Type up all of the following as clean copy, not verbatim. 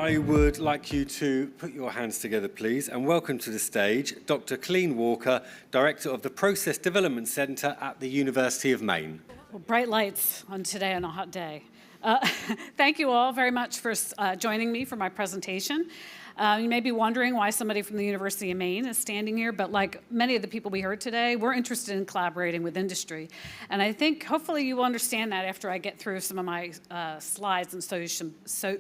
I would like you to put your hands together, please, and welcome to the stage Dr. Colleen Walker, Director of the Process Development Centre at the University of Maine. Well, bright lights on today on a hot day. Thank you all very much for joining me for my presentation. You may be wondering why somebody from the University of Maine is standing here, but like many of the people we heard today, we're interested in collaborating with industry. And I think hopefully you will understand that after I get through some of my slides and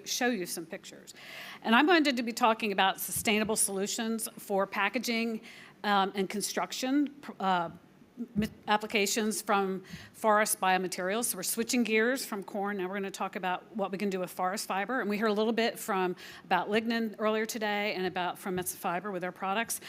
show you some pictures. And I'm going to be talking about sustainable solutions for packaging and construction applications from forest biomaterials. So we're switching gears from corn. Now we're going to talk about what we can do with forest fiber. And we heard a little bit about lignin earlier today and from Mesa Fiber with their products.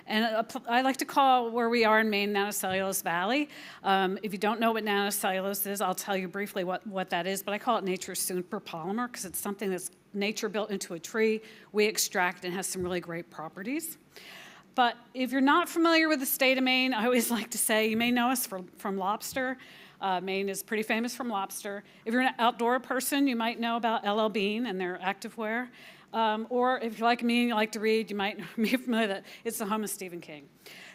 And I like to call where we are in Maine Nanocellulose Valley. If you don't know what nanocellulose is, I'll tell you briefly what that is. But I call it nature's superpolymer because it's something that's nature built into a tree. We extract and has some really great properties. But if you're not familiar with the state of Maine, I always like to say, you may know us from lobster. Maine is pretty famous from lobster. If you're an outdoor person, you might know about LL Bean and their activewear. Or if you're like me and you like to read, you might be familiar that it's the home of Stephen King.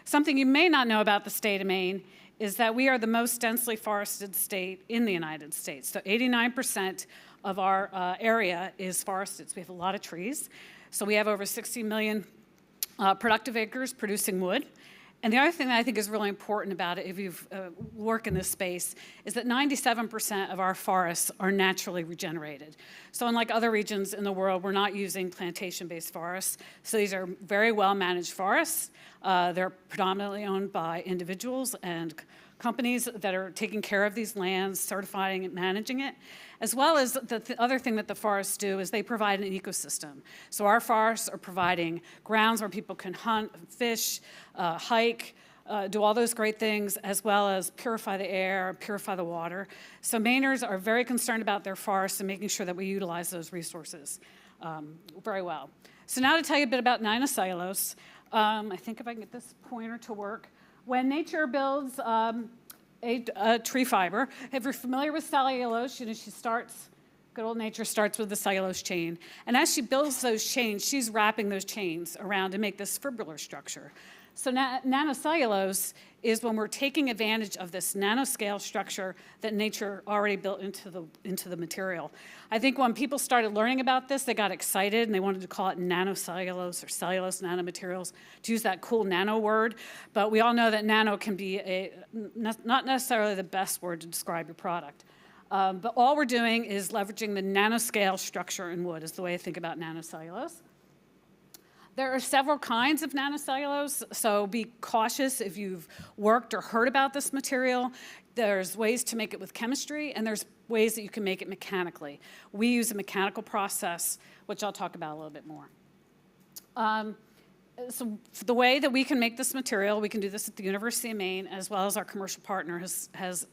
Something you may not know about the state of Maine is that we are the most densely forested state in the United States. So 89% of our area is forested. So we have a lot of trees. So we have over 60 million productive acres producing wood. And the other thing that I think is really important about it, if you work in this space, is that 97% of our forests are naturally regenerated. So unlike other regions in the world, we're not using plantation-based forests. So these are very well-managed forests. They're predominantly owned by individuals and companies that are taking care of these lands, certifying and managing it, as well as the other thing that the forests do is they provide an ecosystem. So our forests are providing grounds where people can hunt, fish, hike, do all those great things, as well as purify the air, purify the water. So Mainers are very concerned about their forests and making sure that we utilize those resources very well. So now to tell you a bit about nanocellulose, I think if I can get this pointer to work. When nature builds a tree fiber, if you're familiar with cellulose, good old nature starts with the cellulose chain. And as she builds those chains, she's wrapping those chains around to make this fibrillar structure. So nanocellulose is when we're taking advantage of this nanoscale structure that nature already built into the material. I think when people started learning about this, they got excited and they wanted to call it nanocellulose or cellulose nanomaterials, to use that cool nano word. But we all know that nano can be not necessarily the best word to describe your product. But all we're doing is leveraging the nanoscale structure in wood is the way I think about nanocellulose. There are several kinds of nanocellulose, so be cautious if you've worked or heard about this material. There's ways to make it with chemistry, and there's ways that you can make it mechanically. We use a mechanical process, which I'll talk about a little bit more. So the way that we can make this material, we can do this at the University of Maine, as well as our commercial partner has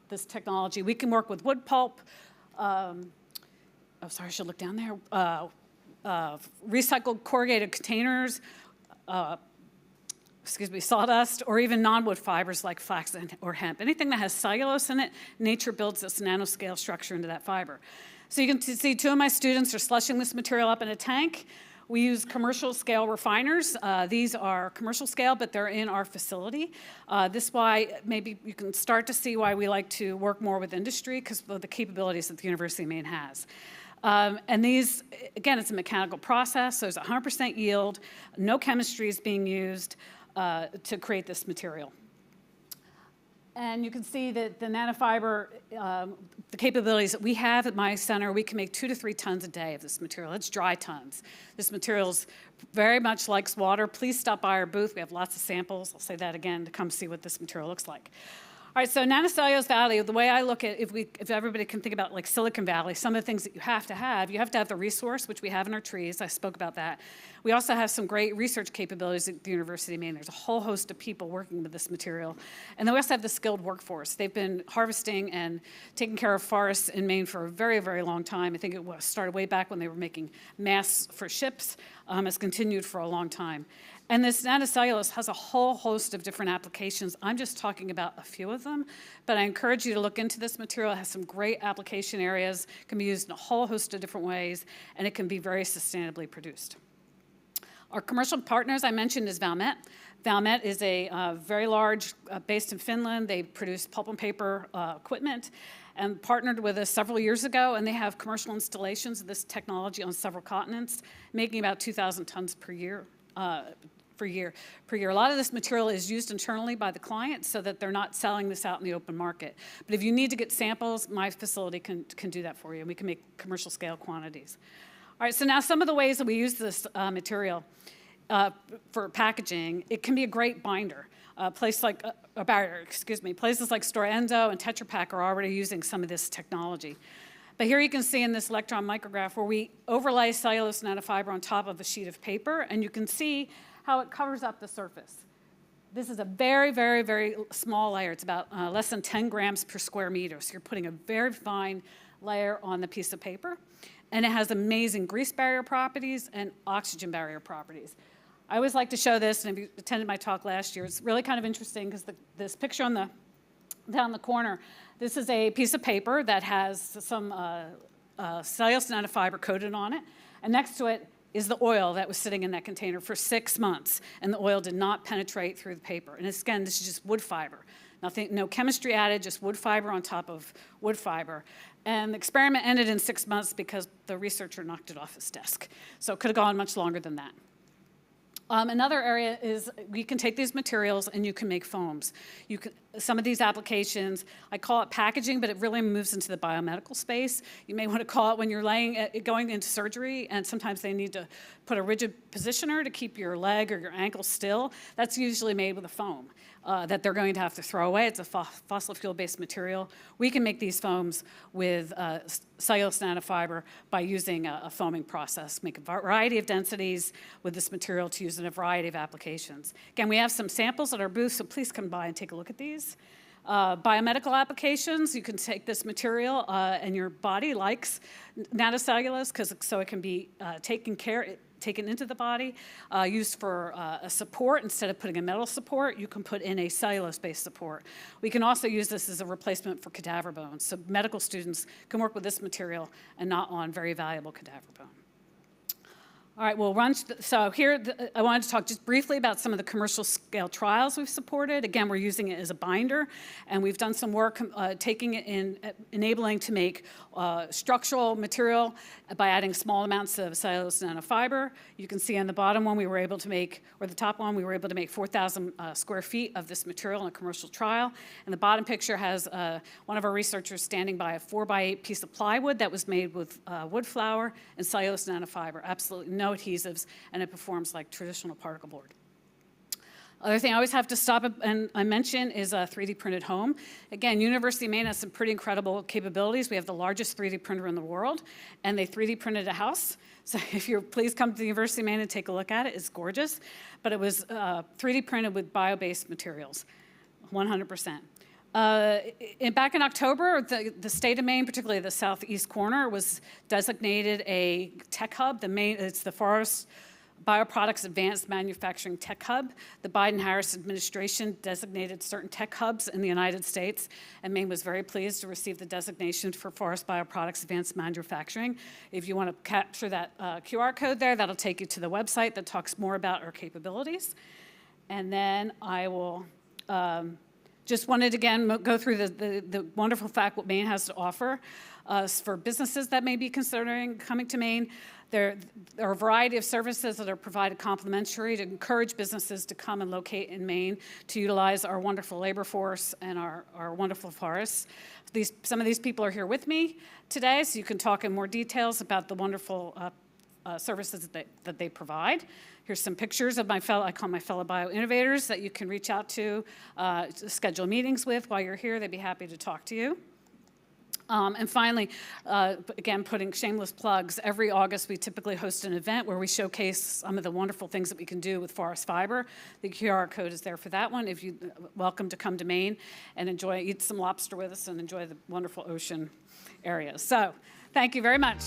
this technology. We can work with wood pulp. Oh, sorry, I should look down there. Recycled corrugated containers, sawdust, or even non-wood fibers like flax or hemp. Anything that has cellulose in it, nature builds this nanoscale structure into that fiber. So you can see two of my students are slushing this material up in a tank. We use commercial scale refiners. These are commercial scale, but they're in our facility. This is why maybe you can start to see why we like to work more with industry, because of the capabilities that the University of Maine has. And these, again, it's a mechanical process, so there's 100% yield, no chemistry is being used to create this material. And you can see that the nanofiber, the capabilities that we have at my center, we can make 2 to 3 tons a day of this material. It's dry tons. This material very much likes water. Please stop by our booth. We have lots of samples. I'll say that again to come see what this material looks like. All right, so Nanocellulose Valley, the way I look at it, if everybody can think about like Silicon Valley, some of the things that you have to have the resource, which we have in our trees. I spoke about that. We also have some great research capabilities at the University of Maine. There's a whole host of people working with this material. And then we also have the skilled workforce. They've been harvesting and taking care of forests in Maine for a very, very long time. I think it started way back when they were making masts for ships. It's continued for a long time. And this nanocellulose has a whole host of different applications. I'm just talking about a few of them, but I encourage you to look into this material. It has some great application areas, can be used in a whole host of different ways, and it can be very sustainably produced. Our commercial partners I mentioned is Valmet. Valmet is a very large, based in Finland. They produce pulp and paper equipment and partnered with us several years ago, and they have commercial installations of this technology on several continents, making about 2,000 tons per year. Per year. A lot of this material is used internally by the client so that they're not selling this out in the open market. But if you need to get samples, my facility can do that for you, and we can make commercial scale quantities. All right, so now some of the ways that we use this material for packaging, it can be a great binder. Places like places like Stora Enso and Tetra Pak are already using some of this technology. But here you can see in this electron micrograph where we overlay cellulose nanofiber on top of a sheet of paper, and you can see how it covers up the surface. This is a very, very, very small layer. It's about less than 10 grams per square meter. So you're putting a very fine layer on the piece of paper. And it has amazing grease barrier properties and oxygen barrier properties. I always like to show this, and if you attended my talk last year, it's really kind of interesting because this picture on down the corner, this is a piece of paper that has some cellulose nanofiber coated on it, and next to it is the oil that was sitting in that container for 6 months, and the oil did not penetrate through the paper. And again, this is just wood fiber. Nothing, no chemistry added, just wood fiber on top of wood fiber. And the experiment ended in 6 months because the researcher knocked it off his desk. So it could have gone much longer than that. Another area is you can take these materials and you can make foams. Some of these applications, I call it packaging, but it really moves into the biomedical space. You may want to call it when you're going into surgery, and sometimes they need to put a rigid positioner to keep your leg or your ankle still. That's usually made with a foam that they're going to have to throw away. It's a fossil fuel-based material. We can make these foams with cellulose nanofiber by using a foaming process, make a variety of densities with this material to use in a variety of applications. Again, we have some samples at our booth, so please come by and take a look at these. Biomedical applications, you can take this material and your body likes nanocellulose so it can be taken into the body, used for a support. Instead of putting a metal support, you can put in a cellulose-based support. We can also use this as a replacement for cadaver bones. So medical students can work with this material and not on very valuable cadaver bone. All right, so here I wanted to talk just briefly about some of the commercial scale trials we've supported. Again, we're using it as a binder, and we've done some work taking it in, enabling to make structural material by adding small amounts of cellulose nanofiber. You can see on the bottom one we were able to make, or the top one, we were able to make 4,000 square feet of this material in a commercial trial. And the bottom picture has one of our researchers standing by a 4x8 piece of plywood that was made with wood flour and cellulose nanofiber. Absolutely no adhesives, and it performs like traditional particle board. Other thing I always have to stop and I mention is a 3D printed home. Again, University of Maine has some pretty incredible capabilities. We have the largest 3D printer in the world, and they 3D printed a house. So if you're, please come to the University of Maine and take a look at it. It's gorgeous, but it was 3D printed with bio-based materials, 100%. Back in October, the state of Maine, particularly the southeast corner, was designated a tech hub. It's the Forest Bioproducts Advanced Manufacturing Tech Hub. The Biden-Harris administration designated certain tech hubs in the United States, and Maine was very pleased to receive the designation for Forest Bioproducts Advanced Manufacturing. If you want to capture that QR code there, that'll take you to the website that talks more about our capabilities. And then I will just wanted to, again, go through the wonderful fact what Maine has to offer for businesses that may be considering coming to Maine. There are a variety of services that are provided complimentary to encourage businesses to come and locate in Maine to utilize our wonderful labor force and our wonderful forests. Some of these people are here with me today, so you can talk in more details about the wonderful services that they provide. Here's some pictures of I call my fellow bio-innovators that you can reach out to schedule meetings with while you're here. They'd be happy to talk to you. And finally, again, putting shameless plugs, every August we typically host an event where we showcase some of the wonderful things that we can do with forest fiber. The QR code is there for that one. If you're welcome to come to Maine and eat some lobster with us and enjoy the wonderful ocean area. So thank you very much.